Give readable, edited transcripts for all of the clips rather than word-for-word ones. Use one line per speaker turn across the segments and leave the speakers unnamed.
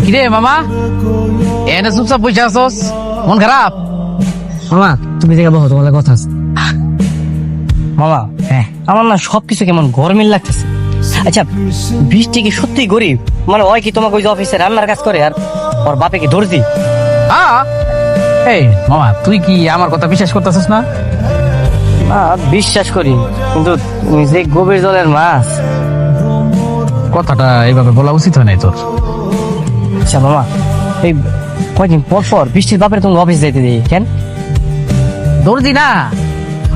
কিরে মামা, এনে চুপচাপ বসে আসোস, মন খারাপ?
মামা তুমি দেখে বলো, তোমার কথা আছে। মামা
হ্যাঁ,
আমার না সবকিছু কেমন গরমিল লাগতেছে। আচ্ছা বৃষ্টি কি সত্যি গরিব? মানে ওই কি তোমাকে ওই যে অফিসে রান্নার কাজ করে আর ওর বাপে কি দর্জি?
হ্যাঁ। এই মামা, তুই কি আমার কথা বিশ্বাস করতেছিস না?
না বিশ্বাস করি, কিন্তু তুমি যে গভীর জলের মাছ।
কথাটা এইভাবে বলা উচিত হয় নাই তোর।
আচ্ছা মামা, এই কয়দিন পর পর বৃষ্টির বাপের তুমি অফিস যাইতে দিই কেন?
দর্জি না,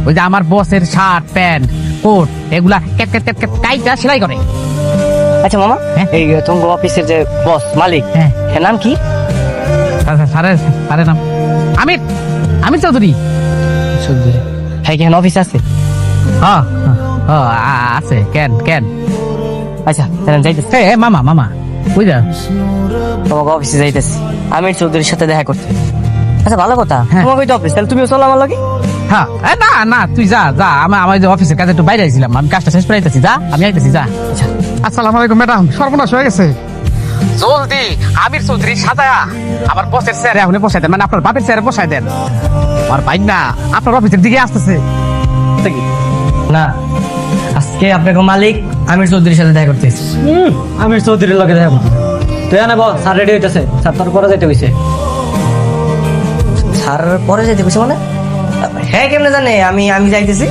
ওই যে আমার বসের শার্ট প্যান্ট কোট এগুলা ক্যাট ক্যাট ক্যাট ক্যাট কাইটা সেলাই করে।
আচ্ছা মামা,
হ্যাঁ?
এই তোমার অফিসের যে বস মালিক,
হ্যাঁ।
হ্যাঁ নাম কি?
সারে নাম আমির, আমির চৌধুরী।
হ্যাঁ কি অফিস আছে?
হ্যাঁ আছে। কেন কেন?
আচ্ছা তাহলে যাইতেছি,
এ মামা মামা বুঝা।
তোমাকে অফিসে যাইতেছি আমির চৌধুরীর সাথে দেখা করতে। আচ্ছা ভালো কথা,
হ্যাঁ।
তোমাকে তো অফিস, তাহলে তুমিও চলো আমার লাগে।
হ্যাঁ না না, তুই যা যা, আমার যে অফিসের কাজে একটু বাইরে আইছিলাম, আমি কাজটা শেষ করে আইতেছি। যা, আমি আইতেছি, যা।
আচ্ছা
আসসালামু আলাইকুম ম্যাডাম, সর্বনাশ হয়ে গেছে।
জলদি আমির চৌধুরী সাজায়া আমার বসের চেয়ারে এখন বসাই দেন, মানে আপনার বাপের চেয়ারে বসাই দেন। আমার ভাই না আপনার অফিসের দিকে আসতেছে।
না, আজকে আপনাকে মালিক আমির চৌধুরীর সাথে দেখা করতেছি। আমির চৌধুরীর লগে দেখা করতে তুই না বল, স্যার রেডি হইতেছে, স্যার তোর পরে যাইতে হইছে। স্যার পরে যাইতে হইছে মানে? হ্যাঁ কেমনে জানে আমি যাইতেছি?